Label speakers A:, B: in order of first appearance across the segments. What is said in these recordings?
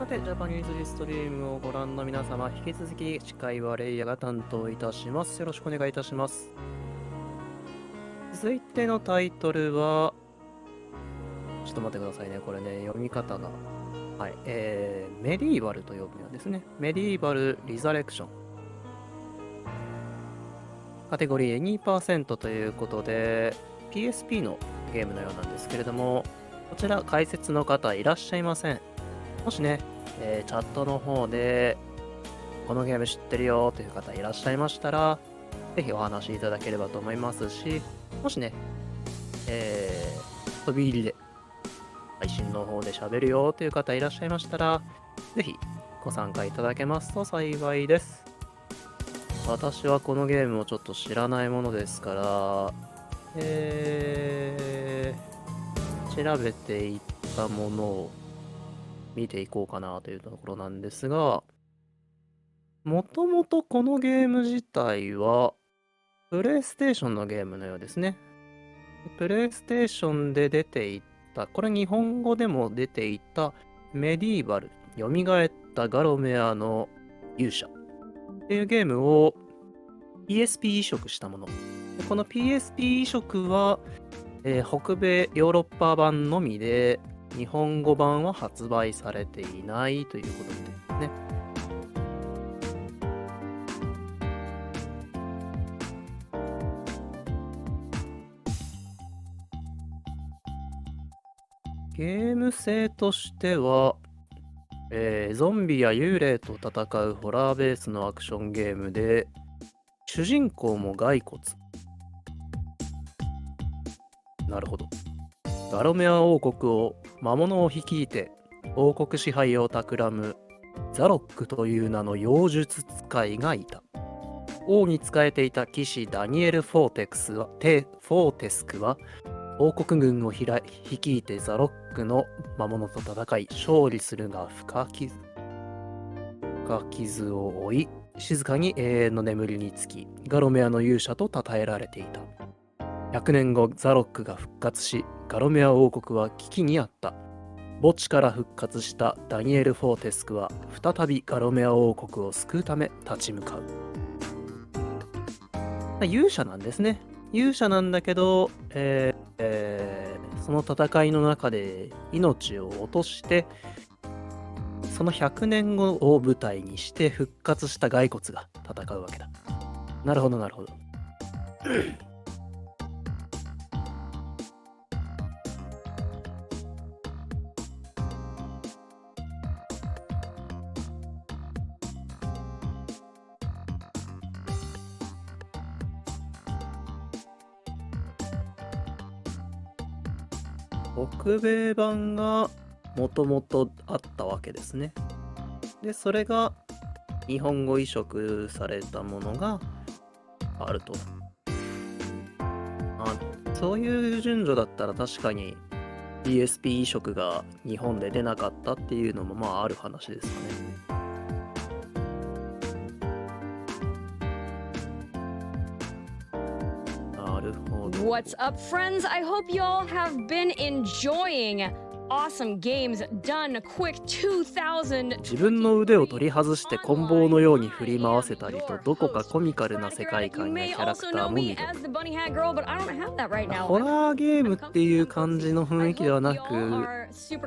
A: さて、ジャパニーズリストリームをご覧の皆様、引き続き司会はレイヤが担当いたします。よろしくお願いいたします。続いてのタイトルは、ちょっと待ってくださいね。これね、読み方が。はい。メディーバルと読むようですね。メディーバルリザレクション。カテゴリー 2% ということで、PSP のゲームのようなんですけれども、こちら解説の方いらっしゃいません。もしね、チャットの方で、このゲーム知ってるよという方いらっしゃいましたら、ぜひお話しいただければと思いますし、もしね、飛び入りで配信の方で喋るよという方いらっしゃいましたら、ぜひご参加いただけますと幸いです。私はこのゲームをちょっと知らないものですから、調べていったものを見ていこうかなというところなんですが、もともとこのゲーム自体は、プレイステーションのゲームのようですね。プレイステーションで出ていった、これ日本語でも出ていたメディーバル、蘇ったガロメアの勇者っていうゲームを PSP 移植したもの。でこの PSP 移植は、北米ヨーロッパ版のみで、日本語版は発売されていないということですね。ゲーム性としては、ゾンビや幽霊と戦うホラーベースのアクションゲームで、主人公も骸骨。なるほど。ガロメア王国を魔物を率いて王国支配を企むザロックという名の妖術使いがいた。王に仕えていた騎士ダニエル・フォーテスクは王国軍を率いてザロックの魔物と戦い勝利するが深傷を負い静かに永遠の眠りにつきガロメアの勇者と称えられていた。100年後ザロックが復活しガロメア王国は危機にあった。墓地から復活したダニエル・フォーテスクは再びガロメア王国を救うため立ち向かう。勇者なんですね。勇者なんだけど、その戦いの中で命を落としてその100年後を舞台にして復活した骸骨が戦うわけだ。なるほどなるほど。北米版がもともとあったわけですね。で、それが日本語移植されたものがあると。そういう順序だったら確かに PSP 移植が日本で出なかったっていうのもまあある話ですかね。なるほど。
B: What's up, friends? I hope y'all have been enjoying awesome games done quick 2000.
A: 自分の腕を取り外して棍棒のように振り回せたりとどこかコミカルな世界観やキャラクターも魅力。ホラーゲームっていう感じの雰囲気ではなく、ストー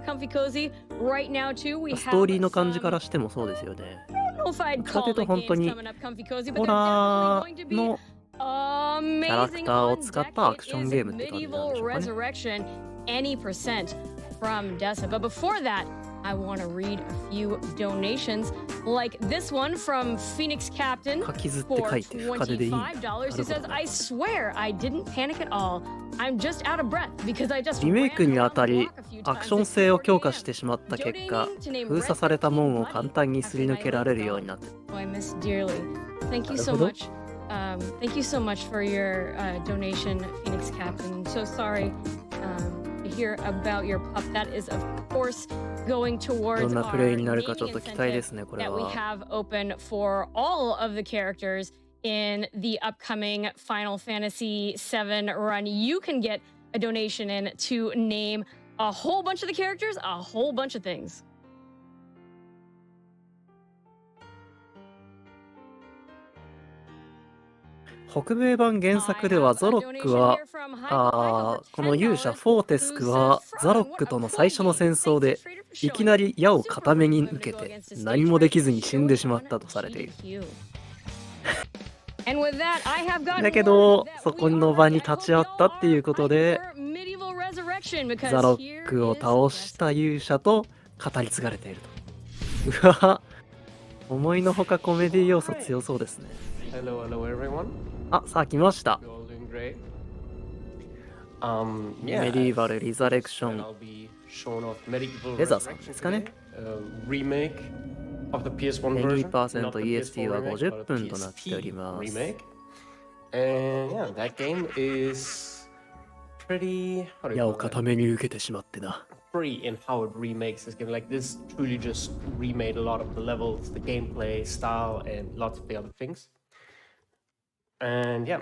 A: リーの感じからしてもそうですよね。どっちかというと本当にホラーのキャラクターを使ったアクションゲームって感じなんでしょうかね。
B: From desa. But before that, I want to read a few donations, like this one from Phoenix Captain for $25, who says, I swear I didn't panic at all. I'm just out of breath because I just
A: リメイクにあたりアクション性を強化してしまった結果、封鎖された門を簡単にすり抜けられるようになって。
B: I miss dearly. Thank you so much. Thank you so much for your donation, Phoenix Captain. I'm so sorry. Hear about your pup. That is, of course, going towards our naming incentive that we have open for all of the characters in the upcoming Final Fantasy VII run. You can get a donation in to name a whole bunch of the characters, a whole bunch of things.
A: 北米版原作ではゾロックは、この勇者フォーテスクはザロックとの最初の戦争でいきなり矢を片目に受けて何もできずに死んでしまったとされている。だけどそこの場に立ち会ったっていうことでザロックを倒した勇者と語り継がれていると。うわ、思いのほかコメディ要素強そうですね。あ、さあ来ました。メディーバル・リザレクションレザーさんですかね。20% EST は50分となっております。矢を片目に受けてしまってな。
C: In how it remakes this game. Like this truly just remade a lot of the levels, the gameplay style, and lots of the other things. And yeah,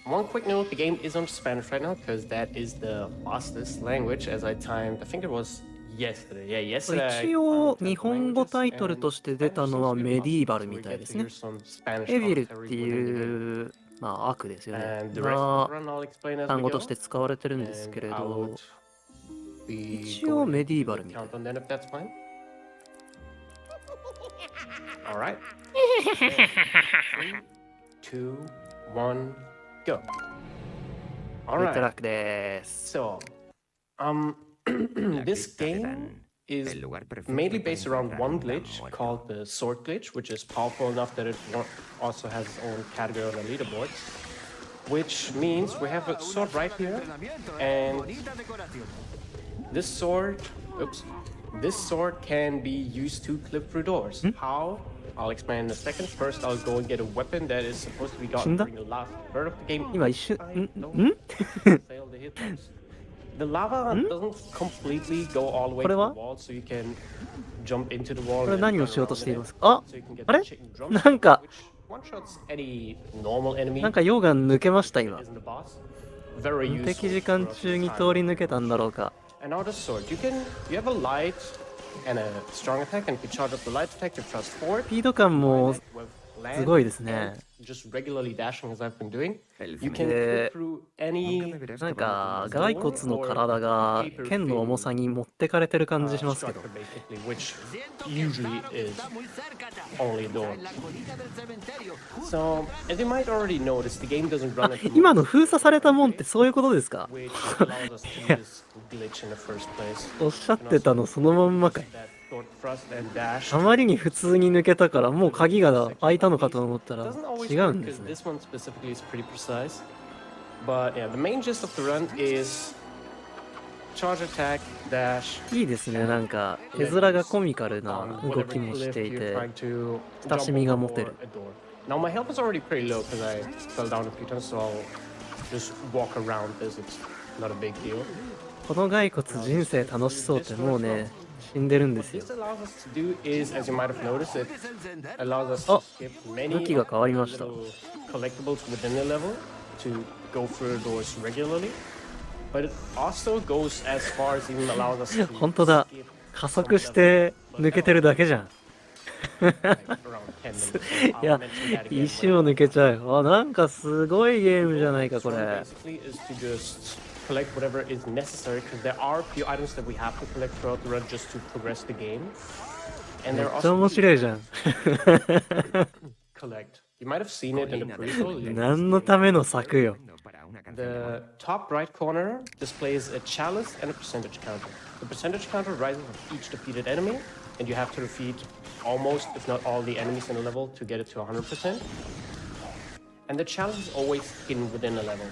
C: one quick note: the game is on Spanish right now because that is the fastest language. As I timed, I think it was yesterday. Yeah, yesterday.
A: 一応日本語タイトルとして出たのはメディーバルみたいですね。エビルっていうまあ悪ですよね。単語として使われてるんですけれど。一応メディーバルみたいな。
C: Alright. 3, 2, 1, go.
A: グッドラックです。
C: So, this game is mainly based around one glitch called the sword glitch, which is powerful enough that it also has its own category on the leaderboards. Which means we have a sword right here, and this sword can be used to clip through doors. How? I'll explain in a second. First, I'll go and get a weapon that is supposed to be gotten during the last third of the game. The lava doesn't completely go all the way to the wall, so you can jump into the wall.
A: これ何をしようとしていますか？あ、あれ？なんか溶岩抜けました今。無敵時間中に通り抜けたんだろうか。
C: And now the sword, you have a light and a strong attack, and if you charge up the light attack, you press forward.
A: スピード感もすごいですね。
C: Just regularly dashing as I've been doing. You can clip through any.
A: なんか骸骨の体が剣の重さに持ってかれてる感じしますけど。
C: Which usually is only a door. So, as you might already notice, the game doesn't run at the
A: 今の封鎖されたもんってそういうことですか？おっしゃってたのそのまんまかい。あまりに普通に抜けたからもう鍵が開いたのかと思ったら違うんですね。いいですね、なんか絵面がコミカルな動きもしていて親しみが持てる。
C: Now my health is already pretty low because I fell down a few times, so I'll just walk around this. It's not a big deal.
A: この骸骨人生楽しそうってもうね死んでるんですよ。あ、武器が変わりました。本当だ、加速して抜けてるだけじゃん。いや、一瞬を抜けちゃう。あ、なんかすごいゲームじゃないかこれ。
C: collect whatever is necessary because there are a few items that we have to collect throughout the run just to progress the game. And there are also
A: 面白いじゃん。
C: collect. You might have seen it in the preview.
A: 何のための策よ。
C: The top right corner displays a chalice and a percentage counter. The percentage counter rises with each defeated enemy, and you have to defeat almost, if not all, the enemies in a level to get it to 100%. And the chalice is always hidden within a level.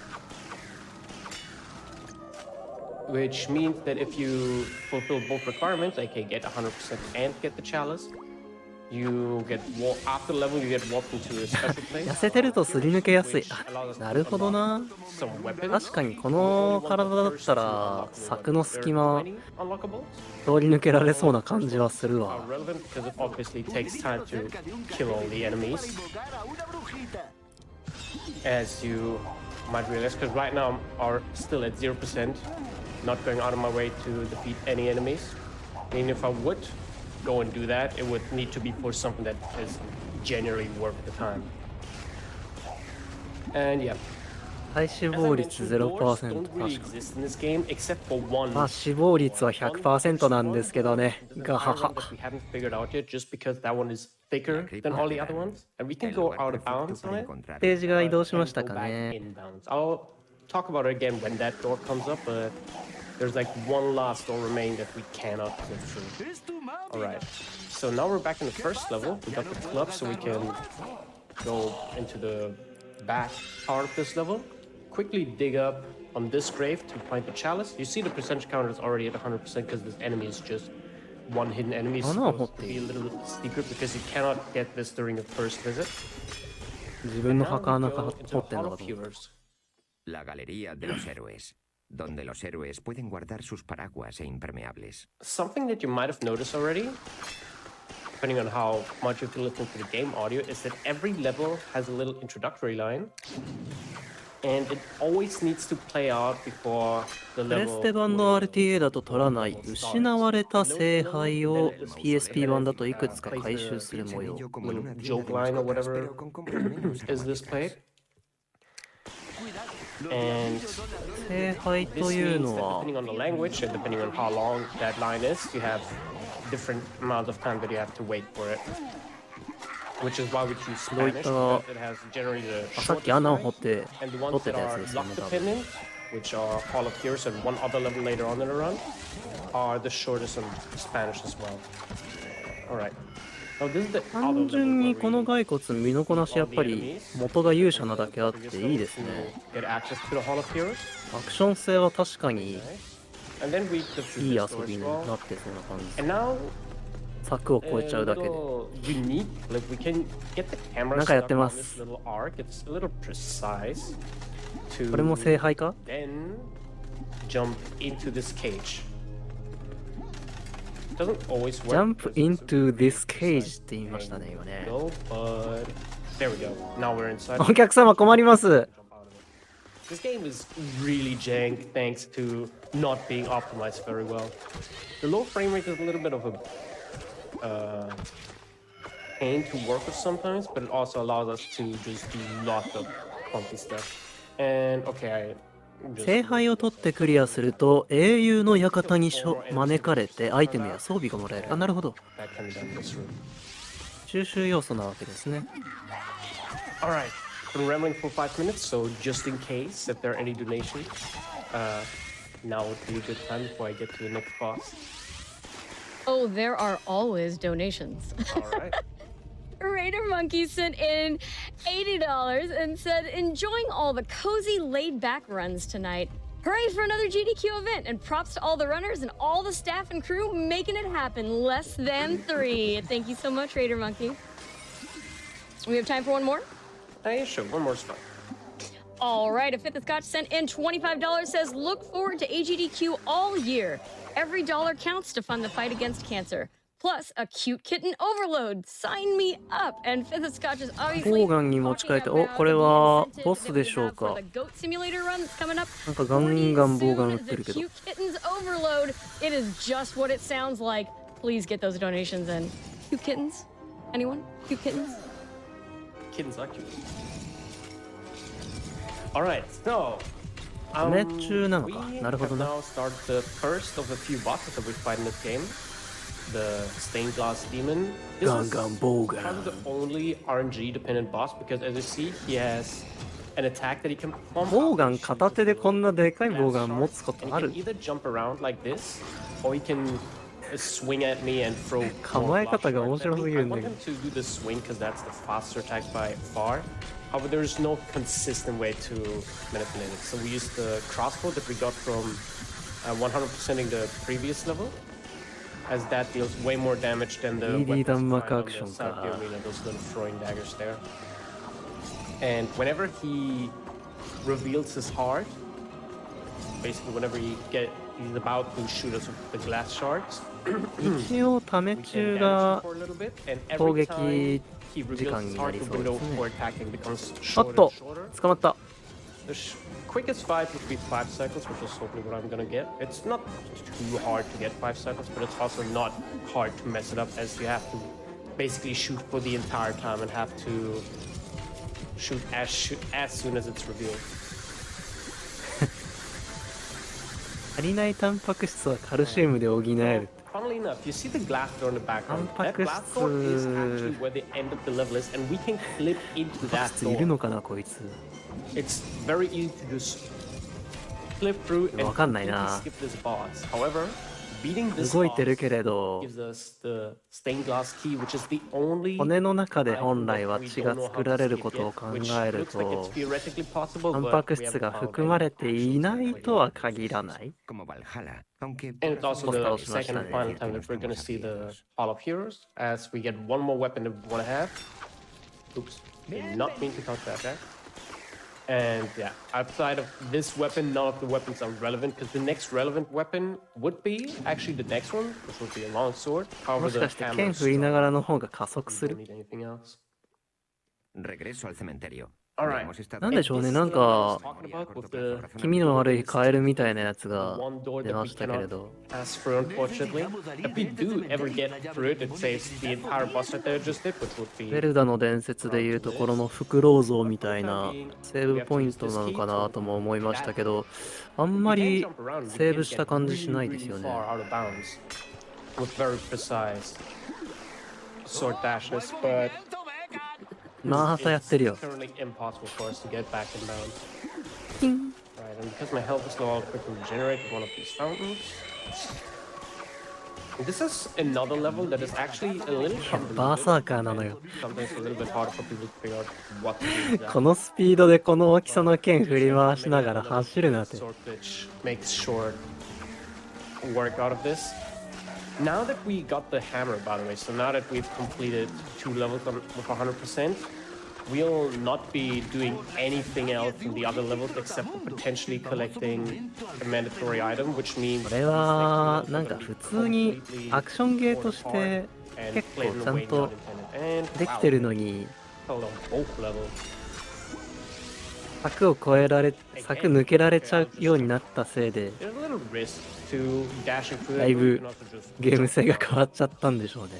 C: Which means that if you fulfill both requirements, aka get 100% and get the chalice, you get after the level you get warped into a special place.
A: 痩せてるとすり抜けやすい。なるほどな。確かにこの体だったら柵の隙間通り抜けられそうな感じはするわ。
C: As you might realize, because right now are still at 0%. Not going out of my way to defeat any enemies. And if I would go and do that, it would need to be for something that is genuinely worth the time. And yeah,
A: 体脂
C: as I
A: 肪率
C: mentioned, doors
A: 0%。
C: don't really
A: 確かに。
C: exist in this game except for one.
A: まあ死亡率は 100% なんですけどね。
C: There's an
A: ガハ
C: iron
A: ハ。
C: one that we haven't figured out yet just because that one is thicker than all the other ones. And we can
D: El
C: go
D: lugar
C: out of
D: perfecto
C: bounds
D: para
C: on it.
D: encontrar
A: ステージが移動しま
C: And
A: した
C: go
A: か
C: back
A: ね。
C: inbounds. I'll talk about it again when that door comes up, but there's like one last door remaining that we cannot get through. Alright, so now we're back in the first level. We got the club so we can go into the back part of this level. Quickly dig up on this grave to find the chalice. You see the percentage counter is already at 100% because this enemy is just one hidden enemy. It's supposed to be a little secret because you cannot get this during the first visit.
A: 自分の
C: Now
A: 墓
C: we
A: 穴
C: go
A: 掘
C: into
A: っ
C: the
A: てんの
C: Hall
A: か
C: of
A: と思った。
C: Heroes.
D: La Galería de los Héroes, donde los héroes pueden guardar sus paraguas e impermeables.
C: Something that you might have noticed already, depending on how much you can listen to the game audio, is that every level has a little introductory line. And it always needs to play out before the
A: プレ
C: level
A: ステ版の
C: will-
A: RTA だと取らない
C: will
A: 失
C: start.
A: われた聖杯を
C: Then it-
A: PSP 版だといく
C: then
A: つか
C: it
A: 回収する
D: Piensa
A: 模
D: en
A: 様。
D: ello como en una
C: Little
D: tienda
C: joke
D: de
C: line or
D: mascotas,
C: whatever
D: pero con compras menos
C: is this
D: aromáticas.
C: played. And
A: 聖杯
C: this
A: という
C: means
A: の
C: that
A: は
C: depending on the language and depending on how long that line is, you have different amount of time that you have to wait for it. Which is why we choose Spanish, because it has generally the
A: あさっき
C: shortest
A: 穴を
C: line,
A: 掘って
C: and the
A: 取
C: ones
A: って
C: that
A: たやつ
C: are
A: ですよ
C: luck
A: ね多分。
C: dependent, which are Hall of Heroes and one other level later on in the run, are the shortest in Spanish as well. Alright. Now this is the other
A: 単
C: level
A: 純
C: where
A: にこの
C: we
A: 骸骨身のこなしやっぱり元が勇者なだけあっていいですね。
C: get access to the Hall of Heroes.
A: アクション性は確かに
C: And then we get through
A: いい
C: this
A: 遊
C: door
A: び
C: as
A: に
C: well.
A: なってそうな感じ。
C: And now
A: 柵を越えちゃうだけで。
C: little unique. Like we can get the camera
A: なんかやっ
C: stuck
A: てま
C: on
A: す。
C: this little arc. It's a little precise. To
A: これも聖杯か？
C: then jump into this cage. Doesn't always work.
A: Jump into this cage って言いましたね今ね。
C: Go, but there we go. Now we're inside.
A: お客様困ります。
C: Jump out of it. This game is really jank thanks to not being optimized very well. The low frame rate is a little bit of a pain to work with sometimes, but it also allows us to just do lots of funky stuff. And okay, I just
A: 聖杯を取ってクリアすると英雄の館に招かれてアイテムや装備がもらえる。あ、なるほど。
C: that can be done in this room.
A: 収集要素なわけですね。
C: All right, been rambling for 5 minutes, so just in case if there are any donations, now would be a good time before I get to the next boss.
B: Oh, there are always donations.
C: All right.
B: Raider Monkey sent in $80 and said, enjoying all the cozy laid back runs tonight. Hooray for another GDQ event, and props to all the runners and all the staff and crew making it happen. Less than 3. Thank you so much, Raider Monkey. We have time for one more?
C: Yeah, sure, one more spot.
B: All right, a Fifth of Scotch sent in $25, says, look forward to AGDQ all year. Every dollar counts to fund the fight against cancer. Plus, a cute kitten overload. Sign me up. And Fifth of Scotch is obviously
A: ボウガンに持ち替えて、お、これはボスでしょうか。
B: the goat simulator run that's coming up.
A: なんかガンガンボウガン売っ
B: Soon,
A: てるけ
B: the
A: ど。
B: cute kittens overload. It is just what it sounds like. Please get those donations in. Cute kittens? Anyone? Cute kittens?
C: Kittens are cute. All right, so
A: 熱中なの
C: we
A: か。なるほ
C: have
A: どな。
C: now started the first of a few bosses that we fight in this game. The stained glass demon. This
A: ガン
C: is
A: ガンボウガ
C: probably
A: ン。
C: the only RNG dependent boss because as you see, he has an attack that he can perform.
A: ボウガン片手でこんなでかいボウガン持つこ
C: And
A: とあ
C: he
A: る？
C: can either jump around like this, or he can swing at me and throw.
A: 構え方が面
C: more blast
A: 白す
C: darts
A: ぎ
C: at
A: るん
C: me.
A: だ
C: I
A: け
C: want him to do the swing because that's the faster attack by far. However, there is no consistent way to manipulate it. So we use the crossbow that we got from 100%ing the previous level, as that deals way more damage than the
A: ED
C: weapons you
A: 弾幕
C: find on
A: アクショ
C: the
A: ン
C: side of the
A: か。
C: arena, those little throwing daggers there. And whenever he reveals his heart, basically whenever he's about to shoot us with the glass shards,
A: 一応ため
C: we
A: 中
C: can
A: が
C: damage him for a little bit, and
A: 攻
C: every
A: 撃
C: time he
A: 時
C: reveals
A: 間
C: his
A: にな
C: heart,
A: り
C: the
A: そうで
C: window
A: すね。
C: for attacking becomes
A: おっ
C: shorter
A: と
C: and shorter.
A: 捕まった。
C: The quickest fight would be 5 cycles, which is hopefully what I'm gonna get. It's not too hard to get 5 cycles, but it's also not hard to mess it up, as you have to basically shoot for the entire time and have to shoot as soon as it's revealed.
A: 足りないタンパク質はカルシウムで補える。
C: Funnily enough, you see the glass door in the background. That
A: Tampak質。
C: glass door is actually where the end of the level is, and we can clip into
A: タンパ
C: that
A: ク質いる
C: door.
A: のかなこいつ。
C: It's very easy to just clip through and
A: わかんない
C: completely
A: な。
C: skip this boss. However, beating this
A: 動いてる
C: boss
A: けれど、
C: gives us the stained glass key, which is the only
A: 骨の中で
C: item
A: 本来
C: that
A: は
C: we
A: 血
C: don't
A: が
C: know how
A: 作
C: to
A: られる
C: skip
A: ことを
C: yet,
A: 考
C: which
A: える
C: looks like
A: と
C: it's theoretically possible,
A: タン
C: but
A: パク
C: we
A: 質
C: haven't
A: が
C: found
A: 含まれ
C: any
A: ていないとは限らない。
D: Como Valhalla, aunque
C: And it's also the
A: Hostile smash
C: second and final
A: damage.
C: time that we're going to see the Hall of Heroes, as we get one more weapon that we want to have. Oops, did not mean to count that back. And yeah, outside of this weapon, none of the weapons are relevant, because the next relevant weapon would be actually the next one, which would be a long sword.
A: も
C: However,
A: し
C: the
A: かして
C: hammer
A: 剣
C: is
A: 振りなが
C: strong.
A: らの方が加速
C: We
A: す
C: don't
A: る。
C: need anything else.
D: regreso al cementerio.
C: All
D: Ya
C: right.
D: hemos estado
A: なんでしょうね、
C: This
A: なん
C: is what I was
A: か
C: talking about with the
A: 気味の悪いカエルみたいなやつ
C: the
A: が
C: one door
A: 出
C: that
A: ま
C: we
A: したけれ
C: cannot
A: ど、
C: ask for, unfortunately. If we do ever get through it, it saves the entire boss right there I just did, which would
A: ゼ
C: be
A: ルダの伝説でいうところのフクロウ像みたいなセーブポイントなのかなとも思いましたけど、あんま
C: we can
A: り
C: jump around. We
A: セー
C: can
A: ブした
C: get
A: 感じし
C: really,
A: ないです
C: really
A: よね。
C: far out of bounds with very precise sword dashes, but
A: またやってるよ。
C: it's currently impossible for us to get back in bounds.
A: ピン
C: Right, and because my health is low, I'll quickly regenerate with one of these fountains. This is another level that is actually a little
A: バーサー
C: convoluted.
A: カーなのよ。
C: Sometimes a little bit harder for people to figure out what to do.
A: このスピードでこの大きさの剣振り回しながら
C: Maybe
A: 走るなんて。
C: sword glitch makes short work out of this. Now that we got the hammer, by the way, so now that we've completed 2 levels with 100%, we'll not be doing anything else in the other levels except for potentially collecting a mandatory item, which means
A: これはなんか普通にアクションゲーとして結構ちゃんとできてるのに、柵を越えられ、柵抜けられちゃうようになったせいで、だいぶゲーム性が変わっちゃったんでしょうね。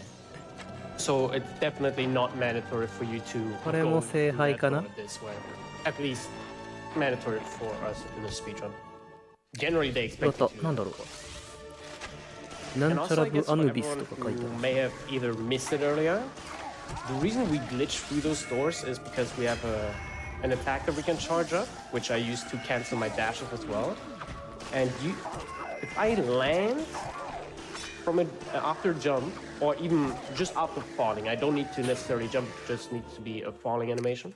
C: So it's definitely not mandatory for you to
A: これも聖杯かな？
C: this way. At least mandatory for us in the speedrun. Generally, they
A: ま
C: expect
A: た
C: you to.
A: なんだろうか。なん
C: And
A: ちゃ
C: also,
A: ら
C: I
A: ブ
C: guess
A: ア
C: for
A: ヌビス
C: everyone
A: とか書いてあ
C: who
A: る。
C: may have either missed it earlier, the reason we glitch through those doors is because we have an attack that we can charge up, which I use to cancel my dashes as well. And if I land from it after jump, or even just after falling, I don't need to necessarily jump, it just needs to be a falling animation.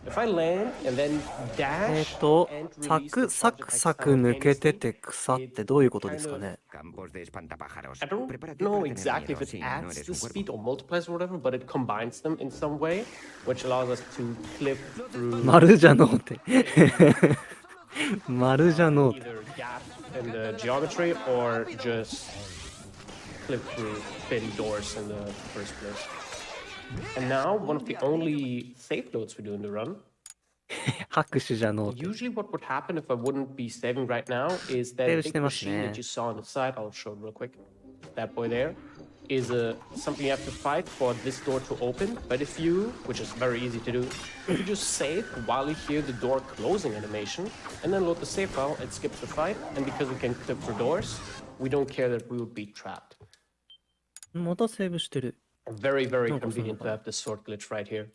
C: If I land and then
A: え
C: dash
A: っと、
C: and
A: サ
C: release
A: ク
C: the
A: サ
C: charge
A: ク
C: attack
A: サク抜けて
C: simultaneously,
A: て草ってどういうことですかね。
D: Campos de espantapájaros.
C: I don't
D: Prepárate
C: know
D: para tener
C: exactly
D: miedo.
C: if it
D: Sí, no
C: adds
D: eres
C: the
D: un cuervo.
C: speed or multiplies or whatever, but it combines them in some way, which allows us to clip through
A: 丸じゃのうて。丸じゃのうて。
C: either gaps in the geometry or just clip through thin doors in the first place. And now, one of the only safe notes we do in the run.
A: 拍手じゃのうて。
C: Usually, what would happen if I wouldn't be saving right now is that
A: Save
C: big
A: してますね。
C: machine that you saw on the side. I'll show it real quick. That boy there is something you have to fight for this door to open. But if you, which is very easy to do, if you just save while you hear the door closing animation and then load the save file, it skips the fight. And because we can clip through doors, we don't care that we would be trapped.
A: またセーブしてる。
C: Very, very
A: なんかそんな
C: convenient to have this sword glitch right here.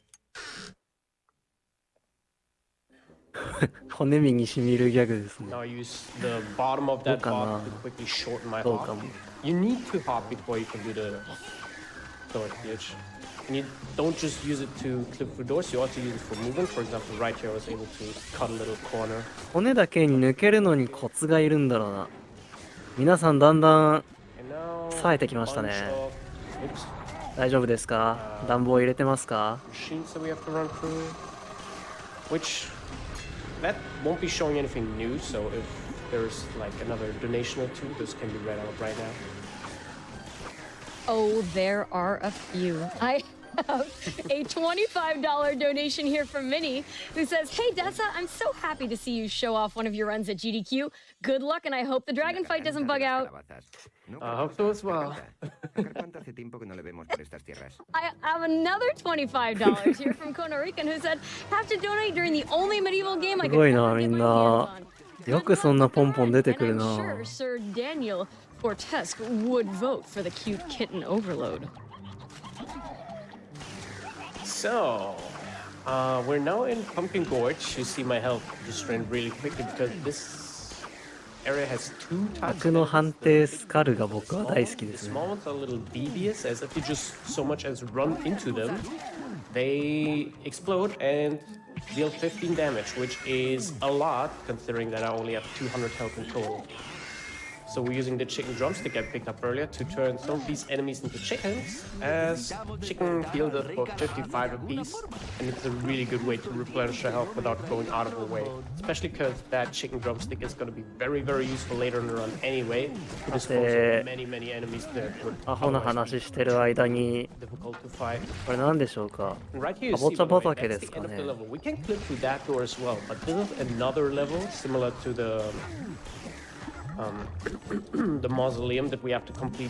A: 骨身にしみるギャグですね。
C: Now I use the bottom of that
A: Welcome,
C: hop to quickly shorten my
A: welcome.
C: hop. You need to hop before you can do the sword glitch. And you don't just use it to clip through doors, you also use it for movement. For example, right here I was able to cut a little corner.
A: 骨だけに抜けるのにコツがいるんだろうな。皆さんだんだん
C: And now
A: 冴えてきましたね。
C: bunch of- oops,
A: 大丈夫ですか？暖房入れてますか？
C: machines that we have to run through. Which that won't be showing anything new, so if there's like another donation or two, those can be read out right now.
B: Oh, there are a few. have a $25 donation here from Minnie, who says, "Hey Desa, I'm so happy to see you show off one of your runs at GDQ. Good luck, and I hope the dragon fight doesn't bug out."
C: I hope so as well.
B: I have another $25 here from Costa Rican, who said, "Have to donate during the only medieval game I
A: すごい
B: could
A: な、
B: ever
A: み
B: get
A: ん
B: my
A: な。
B: hands on."
A: よくそんなポンポン出てくる
B: And
A: な。
B: I'm sure Sir Daniel Fortesque would vote for the cute kitten overload.
C: So, we're now in Pumpkin Gorge. You see my health just drained really quickly because this area has two types
A: 僕の
C: of
A: 判
C: enemies.
A: 定スカルが僕は
C: The
A: 大好きです
C: small
A: ね。
C: ones are a little devious, as if you just so much as run into them, they explode and deal 15 damage, which is a lot considering that I only have 200 health in total. So we're using the chicken drumstick I picked up earlier to turn some of these enemies into chickens, as chicken heals us for 55 apiece, and it's a really good way to replenish your health without going out of the way. Especially because that chicken drumstick is going to be very, very useful later in the run anyway, to dispose of many, many enemies that would
A: アホな
C: otherwise
A: 話してる間に、
C: be difficult to fight.
A: これ何でしょうか。
C: And right here you
A: かぼ
C: see,
A: ちゃ
C: by the way,
A: 畑
C: that's
A: です
C: the
A: か
C: end of the
A: ね。
C: level. We can clip through that door as well, but this is another level similar to the the mausoleum that we have to complete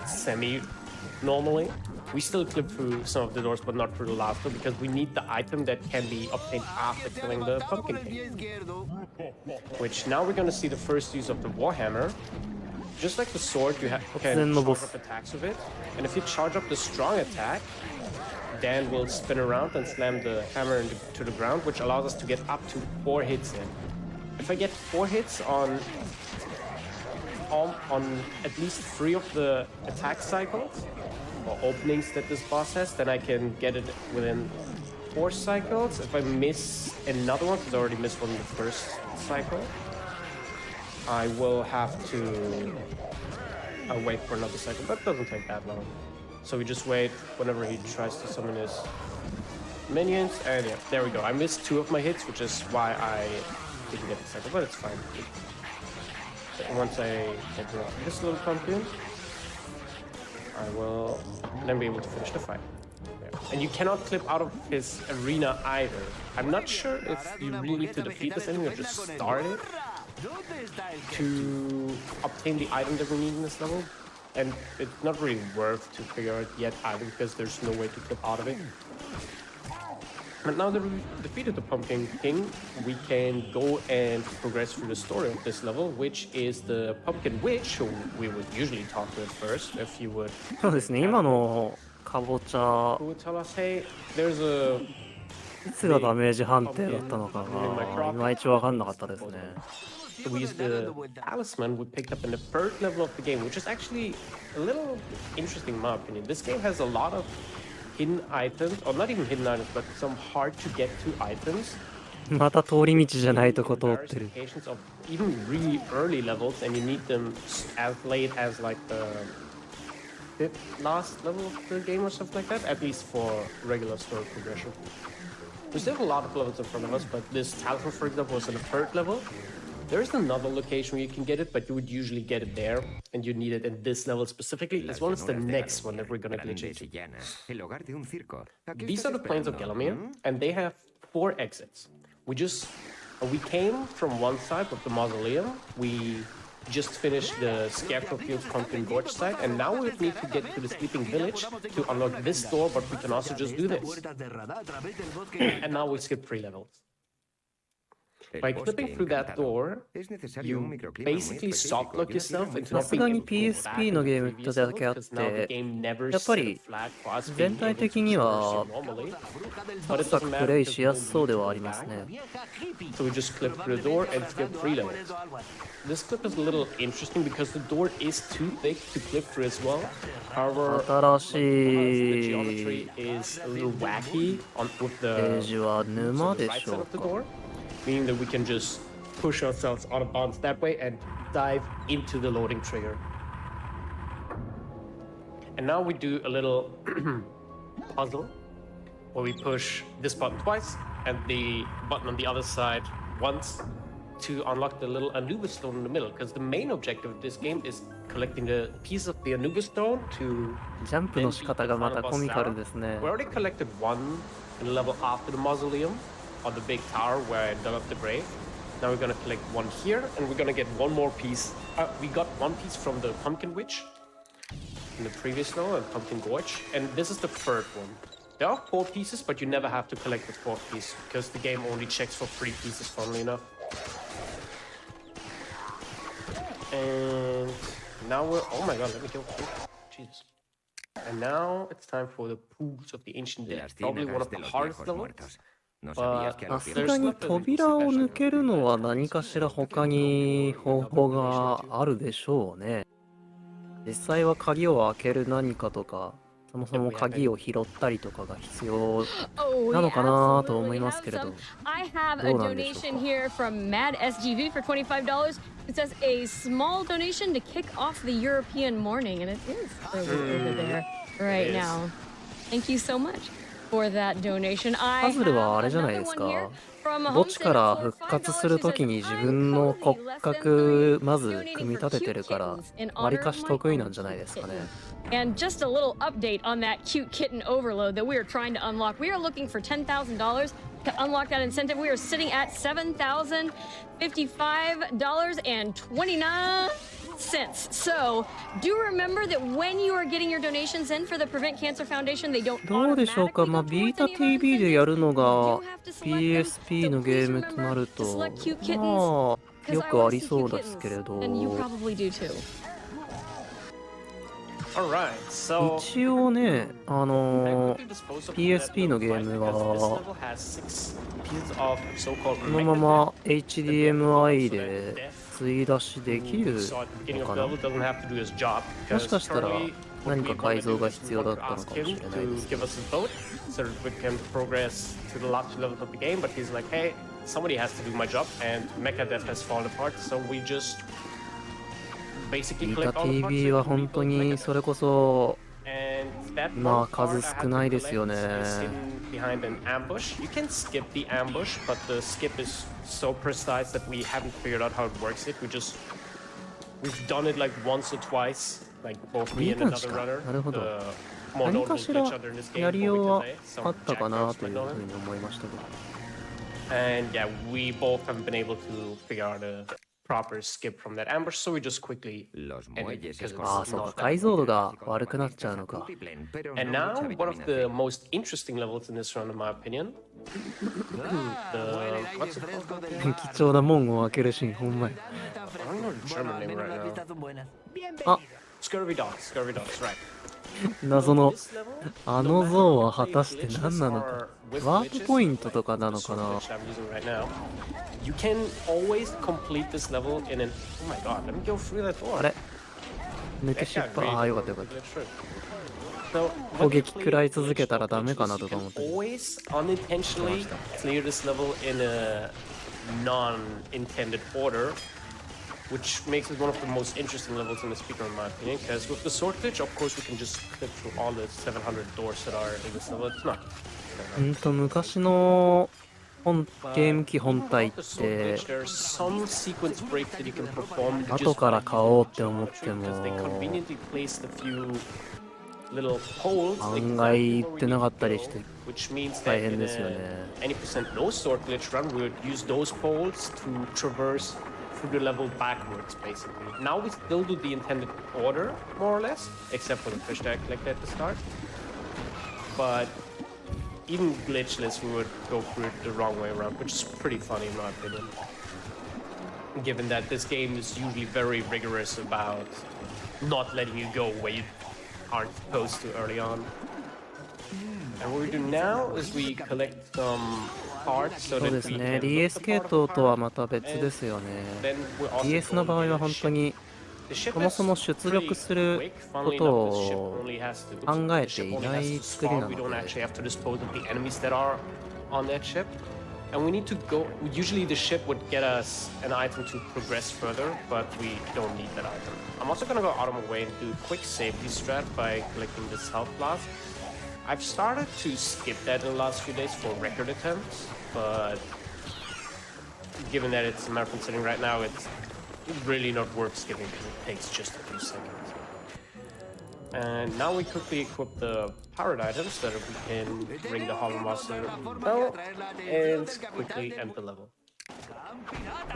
C: semi-normally. We still clip through some of the doors, but not through the last door, because we need the item that can be obtained after killing the Pumpkin King. Which now we're gonna see the first use of the Warhammer. Just like the sword, you can charge up attacks with it. And if you charge up the strong attack, Dan will spin around and slam the hammer into the ground, which allows us to get up to 4 hits in. If I get 4 hits on at least 3 of the attack cycles or openings that this boss has, then I can get it within 4 cycles. If I miss another one, because I already missed one in the first cycle, I will have to wait for another cycle. That doesn't take that long. So we just wait whenever he tries to summon his minions, and yeah, there we go. I missed 2 of my hits, which is why I didn't get the cycle, but it's fine. Once I get rid of this little pumpkin, I will then be able to finish the fight. Yeah. And you cannot clip out of his arena either. I'm not sure if you really need to defeat this enemy or just start it to obtain the item that we need in this level. And it's not really worth to figure out yet either, because there's no way to clip out of it. But now that we've defeated the Pumpkin King, we can go and progress through the story of this level, which is the Pumpkin Witch, who we would usually talk to at first, if you would.
A: そうですね、今のかぼちゃ、
C: Who would tell us, hey, there's a
A: いつがダメージ判定だったのかが、いまいちわかんなかったですね。
C: So we used the talisman we picked up in the third level of the game, which is actually a little interesting in my opinion. This game has a lot of hidden items, or not even hidden items, but some hard to get to items.
A: また通り道じゃないとこ通ってる。
C: Various occasions of even really early levels, and you need them as late as like the 5th last level of the game or something like that, at least for regular story progression. We still have a lot of levels in front of us, but this talisman, for example, was in the 3rd level. There is another location where you can get it, but you would usually get it there, and you need it in this level specifically, as well as the next one that we're gonna glitch into. These are the plains of Galamir, and they have 4 exits. We came from one side with the mausoleum. We just finished the Scarecrow Fields Pumpkin Gorge side, and now we need to get to the Sleeping Village to unlock this door, but we can also just do this. And now we skip 3 levels. By clipping through that door, you basically soft lock yourself into
A: さすがに PSP のゲームとだけあっ
C: because now the
A: て、
C: game never
A: やっぱ
C: set a
A: り
C: flag for us
A: 全
C: being
A: 体
C: able
A: 的
C: to
A: に
C: traverse
A: は
C: it normally.
A: サクサクプレイしやすそうではありますね。
C: So we just clip through the door and skip 3 levels. This clip is a little interesting because the door is too thick to clip through as well. However,
A: 新し
C: the
A: い
C: geometry is a little wacky with
A: ペー
C: the
A: ジは沼
C: the
A: で
C: right
A: し
C: side
A: ょう
C: of the
A: か。
C: door, meaning that we can just push ourselves out of bounds that way and dive into the loading trigger. And now we do a little puzzle where we push this button twice and the button on the other side once to unlock the little Anubis stone in the middle, because the main objective of this game is collecting the piece of the Anubis stone to
A: ジャンプの仕方がまたコミカルですね。
C: We already collected one in the level after the mausoleum on the big tower where I dug up the grave. Now we're gonna collect one here, and we're gonna get one more piece. We got one piece from the Pumpkin Witch in the previous level, and Pumpkin Gorge, and this is the third one. There are 4 pieces, but you never have to collect the 4th piece because the game only checks for 3 pieces, funnily enough. And now we're... Oh my god, let me kill... Jesus. And now it's time for the Pools of the Ancient Dead. Probably one of the hardest levels.
A: さすがに扉を抜けるのは何かしら他に方法があるでしょうね。実際は鍵を開ける何かとか、そもそも鍵を拾ったりとかが必要なのかなと思いますけれど。
B: I have a donation here from MediEvil for $25. It says a small donation to kick off the European morning, and it is over there right now. Thank you so much for that donation.
A: パズルはあれじゃないですか。墓地から復活するときに自分の骨格まず組み立ててるからわりかし得意なんじゃないですかね。
B: And just a little update on that cute kitten overload that we are trying to unlock. We are looking for $10,000 to unlock that incentive. We are sitting at $7,055.29. So, do remember that when you are getting your donations in for the Prevent Cancer Foundation, they don't
A: どうでしょうか。まあ、ビータ TV でやるのが PSP のゲームとなると、まあ、よくありそうですけれど。
C: Alright, so
A: 一応ね、PSP のゲームはこのまま HDMI で追出しできるのかな。もしかしたら何か改造が必要だったのかもしれないですけど。
C: Somebody has to do my job, and Mecha Death has fallen apart, so we just basically
A: ビ
C: collect
A: ータ
C: all the parts.
A: TV は本当にそれこそ
C: And that
A: まあ
C: part
A: 数
C: I had
A: 少
C: to
A: ないですよ
C: collect
A: ね。
C: is hidden behind an ambush. You can skip the ambush, but the skip is so precise that we haven't figured out how it works yet. We've done it like once or twice, like both me and another runner.
A: なるほど。
C: More
A: 何か
C: notable
A: しら
C: glitch other in this game
A: やりよう
C: before
A: は
C: we delay.
A: あ
C: Some
A: ったか
C: jack
A: な
C: notes
A: という
C: might
A: ふ
C: know
A: うに思いましたけど。
C: And yeah, we both haven't been able to figure out a proper skip from that ambush, so we just quickly end it because it's
A: ああ、そうか。
C: not that
A: 解像度が悪くなっちゃうのか。
C: And now, one of the most interesting levels in this run, in my opinion. What's it called?
A: 貴重な門を開けるシーン、ほんまや。
C: I don't know the German name right now.
A: あ、
C: Scurvy dogs, right.
A: 謎のあの像は果たして何なのか。ワープポイントとかなのかな。
C: You can always complete this level in an... Oh my god, let me go through that door.
A: あれ抜け失敗。ああ、よかったよかった。
C: So,
A: 攻撃食らい続けたらダメかなとか思って。
C: always unintentionally clear this level in a non-intended order, which makes it one of the most interesting levels in the speaker, in my opinion. Because with the sword glitch, of course, we can just clip through all the 700 doors that are in this level. It's not.
A: 昔のゲーム機本体っ
C: The sword
A: て
C: glitch, there are some sequence breaks that you can perform that
A: 後
C: just
A: から買おうって思っても
C: because they conveniently placed a few little holes like
A: 案外行ってなかったりして
C: which means that
A: 大変
C: in
A: ですよ
C: a
A: ね。
C: any percent no sword glitch run, we would use those poles to traverse through the level backwards, basically. Now we still do the intended order, more or less, except for the fish that I collected at the start. But even glitchless, we would go through it the wrong way around, which is pretty funny in my opinion. Given that this game is usually very rigorous about not letting you go where you aren't supposed to early on. And what we do now is we collect some parts so
A: そう
C: that
A: です
C: we
A: ね。
C: can
A: DS 系統とはまた別ですよね。
C: then we're also
A: DS の場合は本当に
C: The ship
A: そもそも出力する
C: Funnily
A: こと
C: enough, this ship
A: を
C: only has to-
A: 考え
C: the
A: て
C: ship
A: い
C: only
A: な
C: has
A: い
C: to
A: 作り
C: spawn.
A: な
C: We
A: の
C: don't
A: で
C: actually have to dispose of the enemies that are on that ship. And we need to go. Usually, the ship would get us an item to progress further, but we don't need that item. I'm also gonna go out of my way and do a quick safety strat by collecting this health blast. I've started to skip that in the last few days for record attempts, but given that it's a marathon setting right now, it's really not worth skipping because it takes just a few seconds. And now we quickly equip the pirate items so that we can ring the Hollow Master bell and quickly end the level.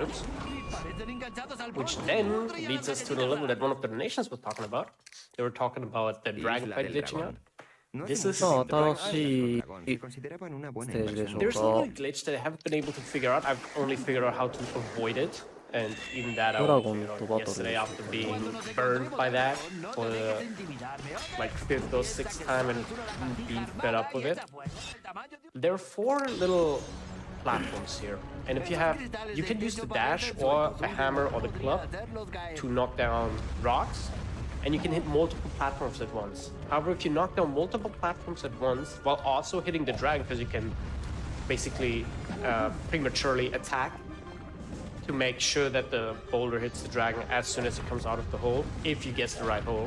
C: Oops. Which then leads us to the level that one of the donations was talking about. They were talking about the dragon fight glitching out. This is the dragon
A: 新しい
D: dragón se consideraban una buena
A: ステージでしょう
C: There's a
A: か。
C: little glitch that I haven't been able to figure out. I've only figured out how to avoid it. And even that I only figured out yesterday after being burned by that for the like 5th or 6th time and being fed up with it. There are 4 little platforms here. And if you can use the dash or a hammer or the club to knock down rocks. And you can hit multiple platforms at once. However, if you knock down multiple platforms at once while also hitting the dragon, because you can basically prematurely attack to make sure that the boulder hits the dragon as soon as it comes out of the hole, if you guess the right hole.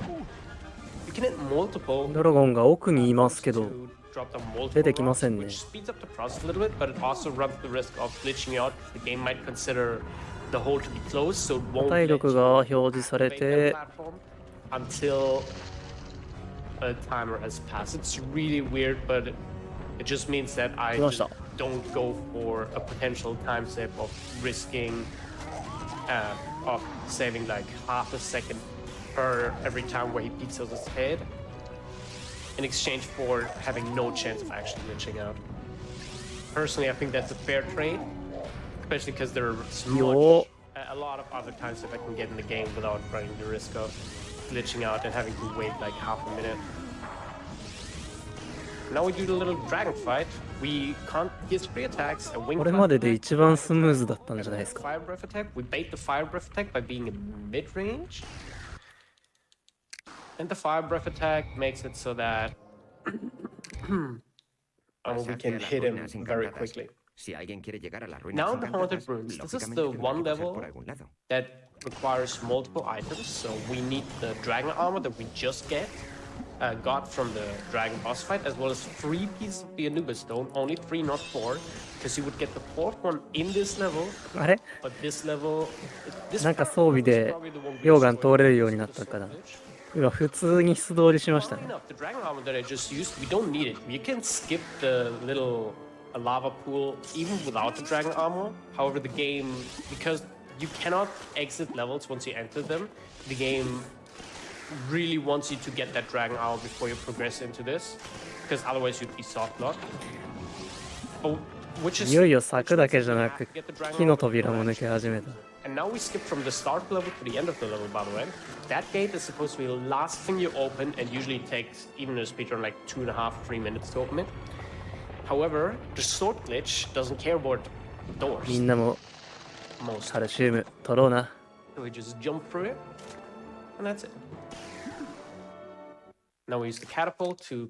C: You can hit multiple
A: ドラゴンが奥にいますけど、
C: to drop down multiple
A: 出てきませんね。
C: rocks, which speeds up the process a little bit, but it also runs the risk of glitching out. The game might consider the hole to be closed, so it won't
A: 体
C: let
A: 力
C: you
A: が表示され
C: make that
A: て、
C: platform until a timer has passed. It's really weird, but it just means that I
A: 来ました。
C: don't go for a potential time save of risking of saving like half a second per every time where he beats his head in exchange for having no chance of actually glitching out. Personally, I think that's a fair trade, especially because there's
A: Yo.
C: a lot of other times that I can get in the game without running the risk of glitching out and having to wait like half a minute. Now we do the little dragon fight. We can't use 3 attacks. A wing
A: これまでで一番スムーズだったんじゃないですか。
C: fire breath attack. We bait the fire breath attack by being in mid range. And the fire breath attack makes it so that we can hit him very quickly.
D: Si alguien quiere llegar a las ruinas
C: Now the haunted
D: encantadas,
C: ruins. This is
D: lógicamente
C: the
D: tendrá
C: one
D: que pasar
C: level
D: por algún lado.
C: that requires multiple items. So we need the dragon armor that we just got from the dragon boss fight, as well as 3 pieces of the Anubis stone. Only 3, not 4, because you would get the 4th one in this level.
A: あれ
C: But this level, this
A: なんか装備で
C: probably the one we
A: 溶岩
C: destroyed.
A: 通れるようになったから、今普通に素通りしました
C: Funny
A: ね。
C: enough, the dragon armor that I just used, we don't need it. You can skip the little lava pool even without the dragon armor. However, the game, because you cannot exit levels once you enter them, the game really wants you to get that dragon armor before you progress into this, because otherwise you'd be soft locked. Oh, which is
A: いよいよ柵だけじゃなく
C: Get the dragon
A: 木の
C: armor
A: 扉も
C: before
A: 抜け始めた。
C: And now we skip from the start level to the end of the level, by the way. That gate is supposed to be the last thing you open, and usually takes, even in a speedrun, like 2.5, 3 minutes to open it. However, the sword glitch doesn't care about doors.
A: みんなも
C: Most.
A: カルシウム取ろうな。
C: So we just jump through it, and that's it. Now we use the catapult to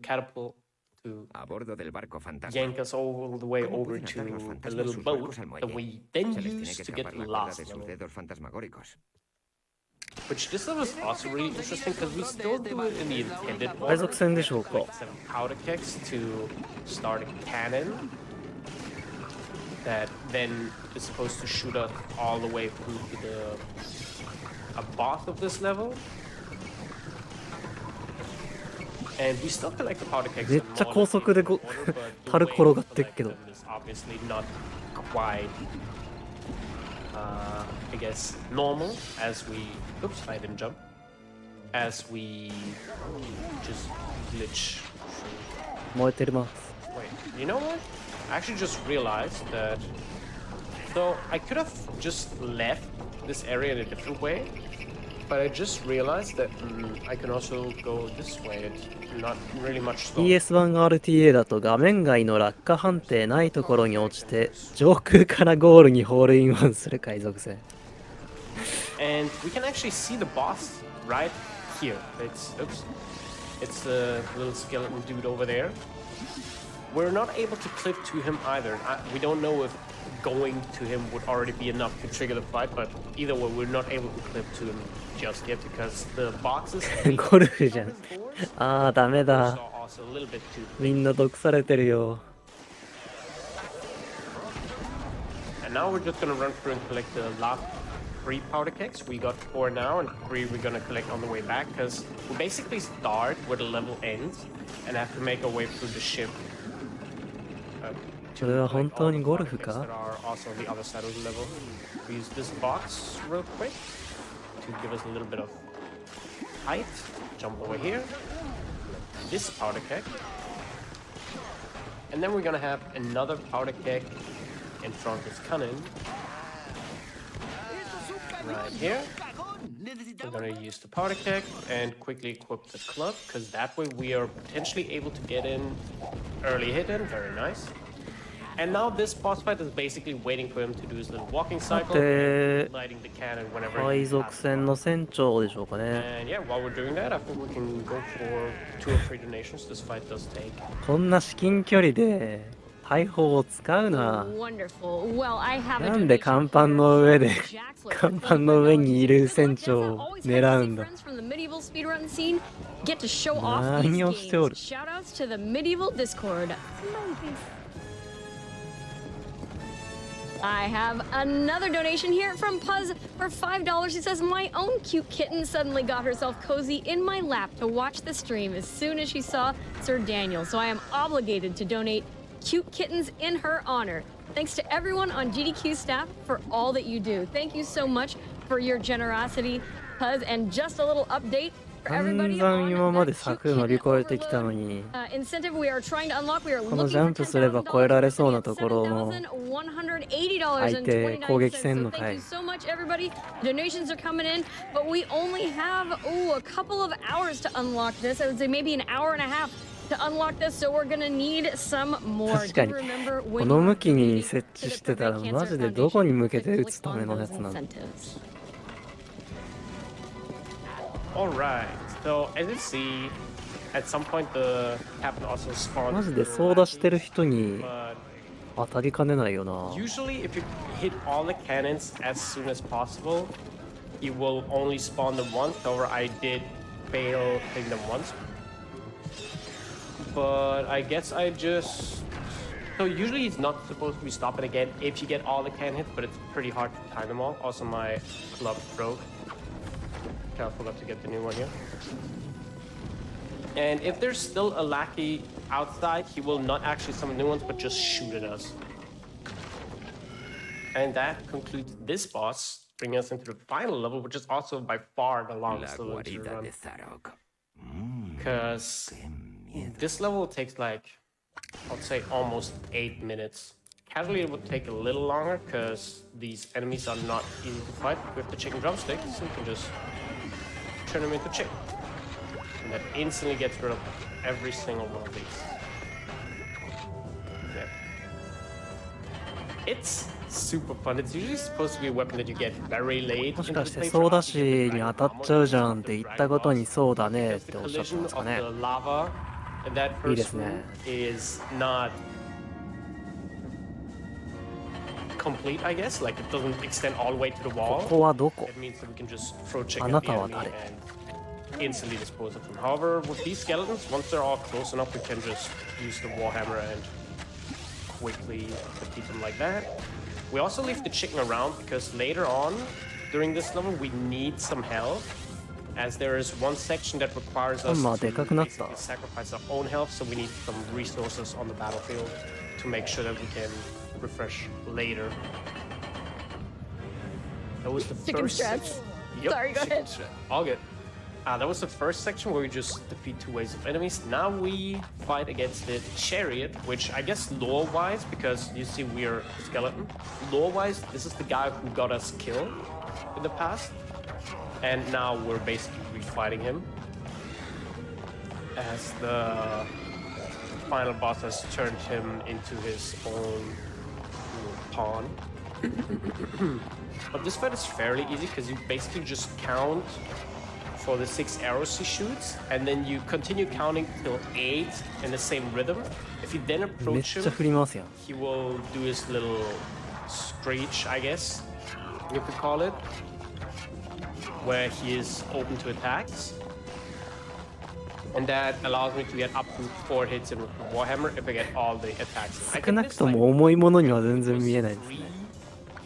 D: A bordo del barco fantasma.
C: yank us all the way
D: ¿Cómo
C: over
D: pueden atar los
C: to a
D: fantasmas
C: little
D: sus
C: boat
D: barcos al
C: that
D: muelle?
C: we then
D: Se les tiene
C: use
D: que
C: to get
D: escapar
C: to
D: la
C: the
D: cuerda
C: last
D: de sus
C: level.
D: dedos fantasmagóricos.
C: Which this level is also really interesting because we still do it in the intended
A: 海
C: order.
A: 賊船でしょうか。
C: Instead of powder kegs to start a cannon that then is supposed to shoot us all the way through to a boss of this level. And we still collect the powder kegs.
A: めっちゃ高速でこ樽転がってっけど。
C: It's obviously not quite, I guess, normal as we. Oops, I didn't jump. As we just glitch through.
A: 燃えてます。
C: Wait, you know what? I actually just realized that. So I could have just left this area in a different way, but I just realized that I can also go this way. It's not really much slower.
A: PS 版 RTA だと画面外の落下判定ないところに落ちて上空からゴールにホールインワンする海賊船。
C: And we can actually see the boss right here. It's the little skeleton dude over there. We're not able to clip to him either. We don't know if going to him would already be enough to trigger the fight, but either way, we're not able to clip to him just yet because the boxes
A: ゴルフじゃん。あーダメだ。
C: saw us a little bit too.
A: みんな毒されてるよ。
C: And now we're just gonna run through and collect the last 3 powder kegs. We got 4 now, and 3 we're gonna collect on the way back, because we basically start where the level ends and have to make our way through the ship.
A: それは本当にゴルフ
C: That
A: か
C: are also on the other side of the level. We use this box real quick to give us a little bit of height. Jump over here. This powder keg. And then we're gonna have another powder keg in front of this cannon. Right here. We're gonna use the powder keg and quickly equip the club, because that way we are potentially able to get in early hit in. Very nice. And now this boss fight is basically waiting for him to do his little walking cycle and lighting the cannon whenever
A: 海
C: he
A: 賊
C: passes.
A: 船の船長でしょうかね。
C: And yeah, while we're doing that, I think we can go for 2 or 3 donations. This fight does take.
A: こんな至近距離で大砲を使うな。
B: Wonderful. Well, I have a
A: なんで甲板の上で甲板の上にいる船長を狙うんだ。
B: Get to show off
A: 何をしておる。
B: these games. Shoutouts to the MediEvil Discord. I have another donation here from Puzz for $5. He says, my own cute kitten suddenly got herself cozy in my lap to watch the stream as soon as she saw Sir Daniel. So I am obligated to donate cute kittens in her honor. Thanks to everyone on GDQ staff for all that you do. Thank you so much for your generosity, Puzz. And just a little update.
A: 散々今まで柵乗り越えてきたのに、このジャンプすれば越えられそうなところの相手攻撃せんのかい。
B: Donations are coming in, but we only have a couple of hours to unlock this. I would say maybe an hour and a half to unlock this, so we're gonna need some more.
A: 確かにこの向きに設置してたらマジでどこに向けて撃つためのやつなの。
C: Alright, so as you see, at some point the captain also spawns.
A: マジで操舵してる人に当たりかねないよな。
C: Usually, if you hit all the cannons as soon as possible, he will only spawn them once. However, I did fail hitting them once. But I guess I just... So usually he's not supposed to be stopping again if you get all the cannon hits, but it's pretty hard to time them all. Also, my club broke. Careful not to get the new one here. And if there's still a lackey outside, he will not actually summon new ones, but just shoot at us. And that concludes this boss, bringing us into the final level, which is also by far the longest level to run. Because this level takes like, I'd say almost 8 minutes. Casually it would take a little longer, because these enemies are not easy to fight. With the chicken drumstick, so you can just turn them into chicken. And that instantly gets rid of every single one of these. Yeah. It's super fun. It's usually supposed to be a weapon that you get very late.
A: もしかしてソーダシに当たっちゃうじゃんって言ったことにそうだねっておっしゃってますかね。いいですね。
C: is not complete, I guess. Like it doesn't extend all the way to the wall.
A: ここはどこ？
C: It means that we can just throw chicken
A: あ
C: at
A: な
C: the
A: たは
C: enemy
A: 誰？
C: and instantly dispose of them. However, with these skeletons, once they're all close enough, we can just use the warhammer and quickly defeat them like that. We also leave the chicken around because later on, during this level, we need some health. As there is one section that requires us to basically sacrifice our own health, so we need some resources on the battlefield to make sure that we can refresh later. That was the first section. Yep,
B: Sorry, go ahead.
C: All good. That was the first section where we just defeat 2 waves of enemies. Now we fight against the chariot, which I guess lore-wise, because you see we are a skeleton, lore-wise, this is the guy who got us killed in the past. And now we're basically refighting him, as the final boss has turned him into his own pawn. But this fight is fairly easy because you basically just count for the 6 arrows he shoots, and then you continue counting till 8 in the same rhythm. If you then
A: めっ
C: approach
A: ちゃ
C: him,
A: 振りますやん。
C: he will do his little screech, I guess you could call it, where he is open to attacks. And that allows me to get up to 4 hits in with the warhammer if I get all the attacks. I
A: 少
C: think
A: なく
C: this
A: と
C: like
A: も重いものには全然見えないですね。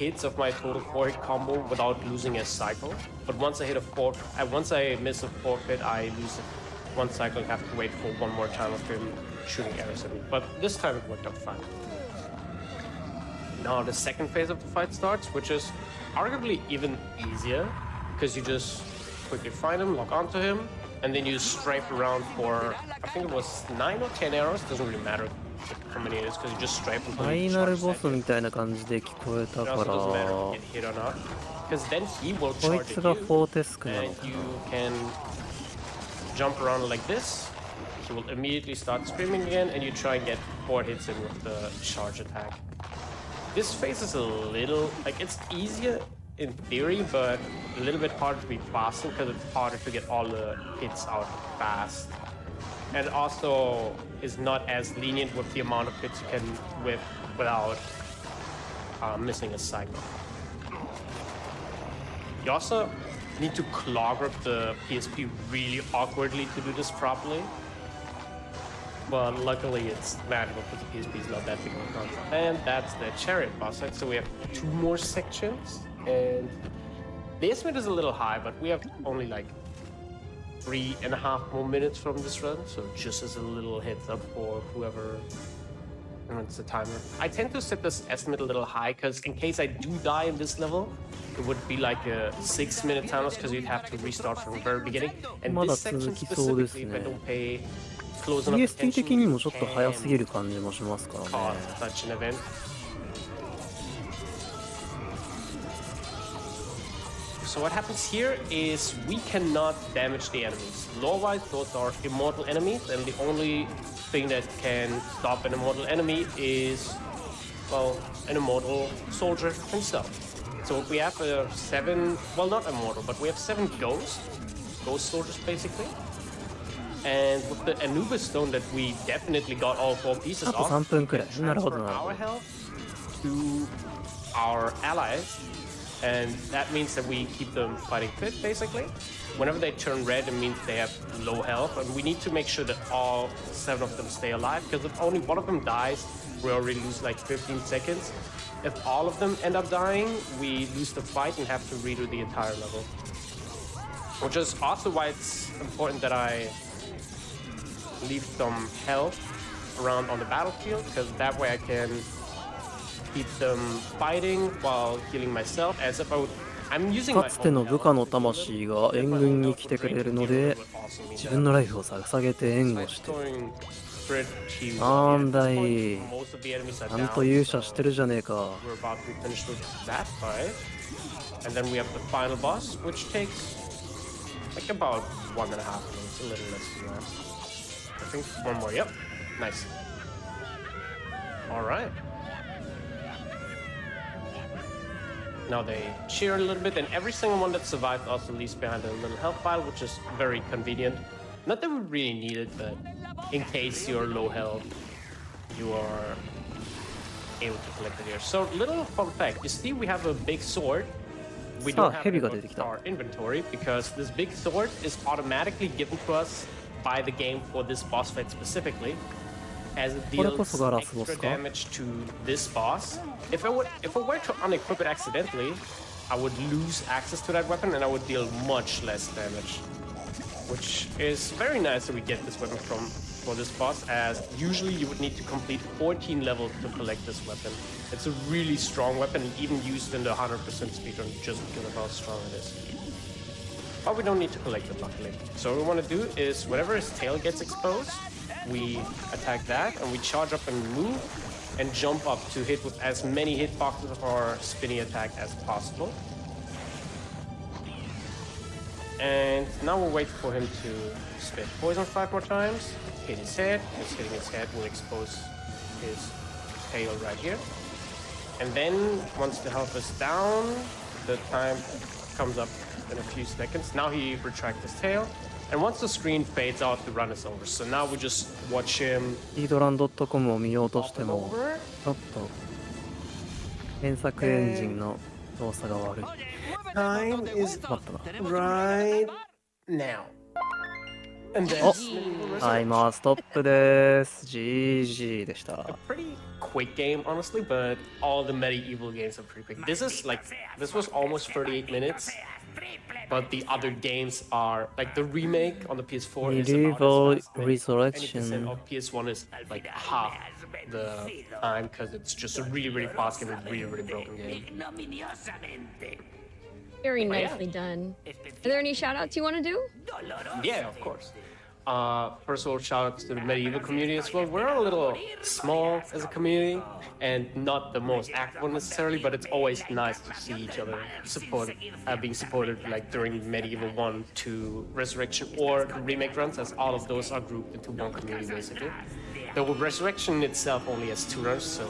C: hits of my total 4-hit combo without losing a cycle. But once I hit once I miss a 4-hit, I lose one cycle and have to wait for one more time of him shooting arrows at me. But this time it worked out fine. Now the second phase of the fight starts, which is arguably even easier because you just quickly find him, lock onto him, and then you strafe around for, I think it was 9 or 10 arrows. Doesn't really matter how many it is because you just strafe
A: フ
C: until
A: ァ
C: you
A: イナル
C: charge
A: ボ
C: that
A: スみたいな感じで聞こえた
C: It
A: か
C: also
A: ら、
C: doesn't matter
A: こ
C: if you get hit or not, because then he will
A: い
C: charge
A: つ
C: at
A: が
C: you,
A: フォーテスクなの
C: and
A: か
C: you
A: な。
C: can jump around like this. He will immediately start screaming again, and you try and get 4 hits in with the charge attack. This phase is a little, like, it's easier in theory, but a little bit harder to be faster because it's harder to get all the hits out fast. And also is not as lenient with the amount of hits you can whip without missing a cycle. You also need to claw grip the PSP really awkwardly to do this properly. But luckily it's manageable because the PSP is not that big of a console. And that's the chariot boss fight. So we have 2 more sections. And the estimate is a little high, but we have only like 3.5 more minutes from this run. So just as a little heads up for whoever runs the timer. I tend to set this estimate a little high because in case I do die in this level, it would be like a 6-minute timer because you'd have to restart from the very beginning. And
A: まだ
C: this section
A: 続きそうです
C: specifically,
A: ね。
C: if I don't pay close enough
A: PSP
C: attention,
A: 的にもちょっと
C: can
A: 早すぎる感じもしますからね。
C: cause such an event. So what happens here is we cannot damage the enemies. Lore-wise, those are immortal enemies, and the only thing that can stop an immortal enemy is, well, an immortal soldier himself. So we have 7, well, not immortal, but we have 7 ghost soldiers basically. And with the Anubis stone that we definitely got all 4 pieces
A: あと
C: of,
A: 3分くらい。
C: we can
A: なるほど
C: transfer
A: なるほ
C: our
A: ど。
C: health to our allies, and that means that we keep them fighting fit basically. Whenever they turn red, it means they have low health, and we need to make sure that all 7 of them stay alive, because if only one of them dies, we already lose like 15 seconds. If all of them end up dying, we lose the fight and have to redo the entire level. Which is also why it's important that I leave some health around on the battlefield, because that way I can keep them fighting while healing myself as if I would. I'm using my
A: かつての部下の魂が援軍に来てくれるので、自分のライフを捧げて援護して。なんだい。ちゃんと勇者してるじゃねえか。
C: We're about to be finished with that fight, and then we have the final boss, which takes like about 1.5 minutes, a little less than that. I think 1 more. Yep, nice. All right. Now they cheer a little bit, and every single one that survived also leaves behind a little health file, which is very convenient. Not that we really need it, but in case you're low health, you are able to collect it here. So, little fun fact, you see we have a big sword. We don't have it in our inventory because this big sword is automatically given to us by the game for this boss fight specifically, as it deals extra damage to this boss. If I were to unequip it accidentally, I would lose access to that weapon and I would deal much less damage. Which is very nice that we get this weapon for this boss, as usually you would need to complete 14 levels to collect this weapon. It's a really strong weapon, and even used in the 100% speedrun just because of how strong it is. But we don't need to collect it, luckily. So what we want to do is, whenever his tail gets exposed, we attack that, and we charge up and move, and jump up to hit with as many hitboxes of our spinny attack as possible. And now we'll wait for him to spit poison 5 more times, hit his head, just hitting his head will expose his tail right here. And then, once the health is down, the time comes up in a few seconds. Now he retracts his tail, and once the screen fades out, the run is over. So now we just watch him.
A: speedrun.com を見ようとしても、ちょっと検索エンジンの動作が悪い。
C: Time is
A: 待ったな。
C: right now. And then
A: お
C: Medieval
A: タイ
C: Resurrection.
A: マーストップです。GG でした。
C: A pretty quick game, honestly, but all the medieval games are pretty quick. This was almost 38 minutes, but the other games are like the remake on the PS4 is
A: MediEvil
C: about as fast. Like,
A: Resurrection
C: 20% of PS1 is like half the time because it's just a really fast game with really broken game.
B: Very nicely done. Are there any shout outs you want to do?
C: Yeah, of course. First of all, shout out to the medieval community as well. We're a little small as a community and not the most active one necessarily, but it's always nice to see each other being supported like during Medieval 1 to Resurrection or the remake runs, as all of those are grouped into one community basically. The Resurrection itself only has 2 runs, so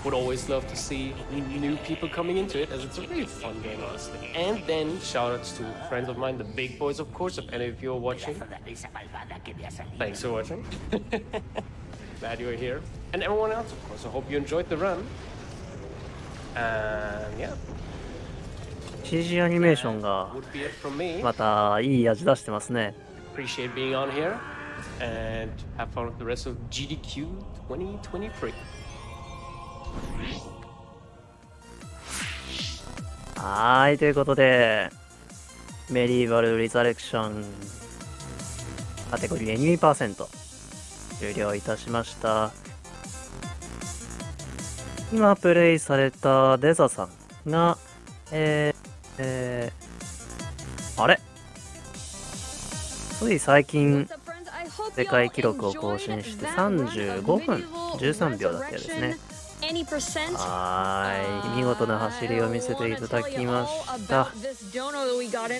C: would always love to see new people coming into it, as it's a really fun game, honestly. And then shoutouts to friends of mine, the big boys, of course, if any of you are watching. Thanks for watching. Glad you're here. And everyone else, of course. I hope you enjoyed the run. And yeah,
A: CG アニメーションが
C: would be it from me.
A: またいい味出してますね。
C: Appreciate being on here. And have fun with the rest of GDQ 2023.
A: はい、ということで、メディーバル・リザレクションカテゴリー 2% 終了いたしました。今プレイされたデザさんが、あれつい最近世界記録を更新して35分13秒だったようですね。はい、見事な走りを見せていただきました。あ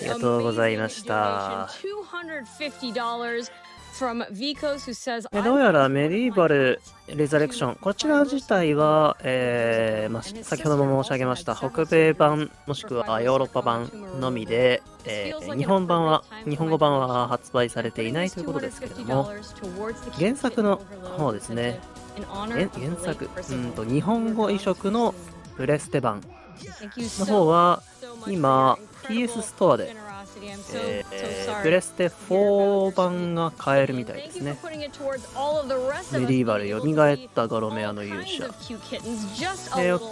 A: りがとうございました。どうやらメディーバル・レザレクション、こちら自体は、先ほども申し上げました北米版もしくはヨーロッパ版のみで、日本語版は発売されていないということですけれども、原作の方ですね、原作日本語移植のプレステ版の方は今 PS ストアでプレステ4版が買えるみたいですね。メディーバル蘇ったガロメアの勇者。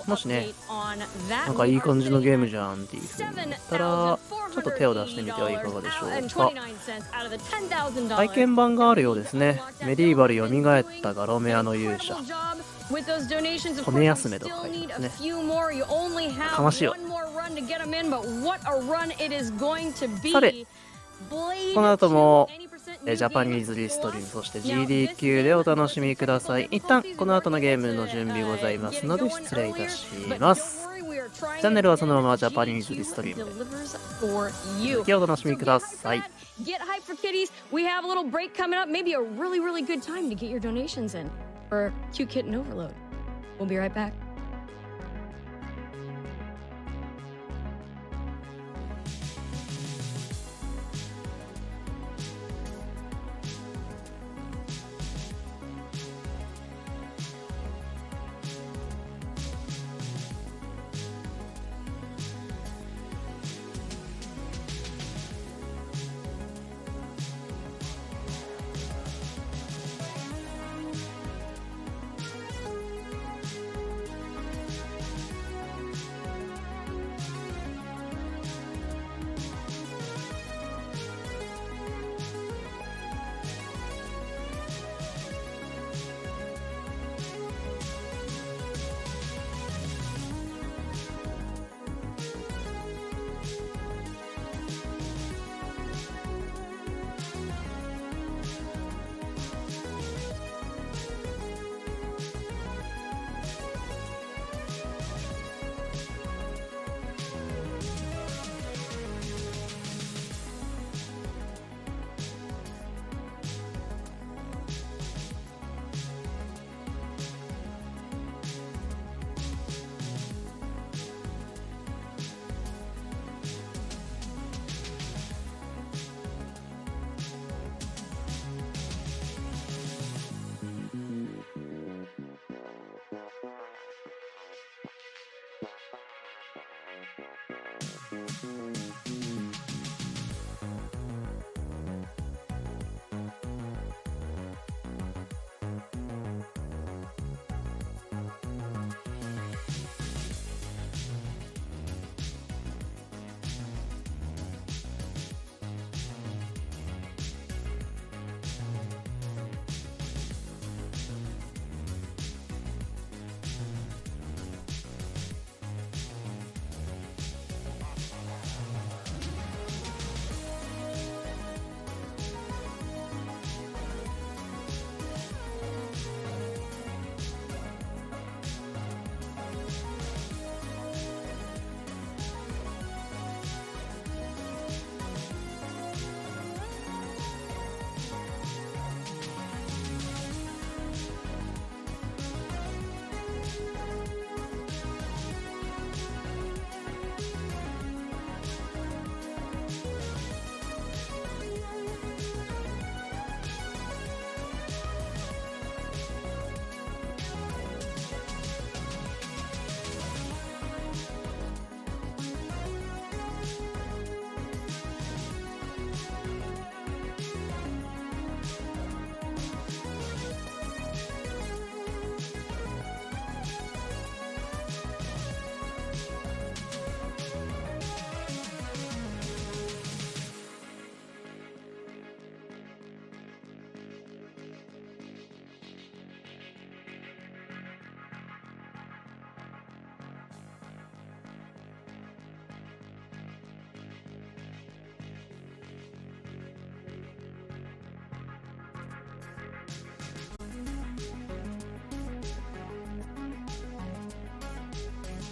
A: もしね、なんかいい感じのゲームじゃんっていう風に思ったら、ちょっと手を出してみてはいかがでしょうか。体験版があるようですね。メディーバル蘇ったガロメアの勇者。骨休めと書いてますね。かましいわ。さて、この後もジャパニーズリストリーム、そして GDQ でお楽しみください。一旦この後のゲームの準備ございますので失礼いたします。チャンネルはそのままジャパニーズリストリームでお楽しみください。
B: Get hype for kitties. We have a little break coming up. Maybe a really good time to get your donations in for Cute Kitten Overload. We'll be right back.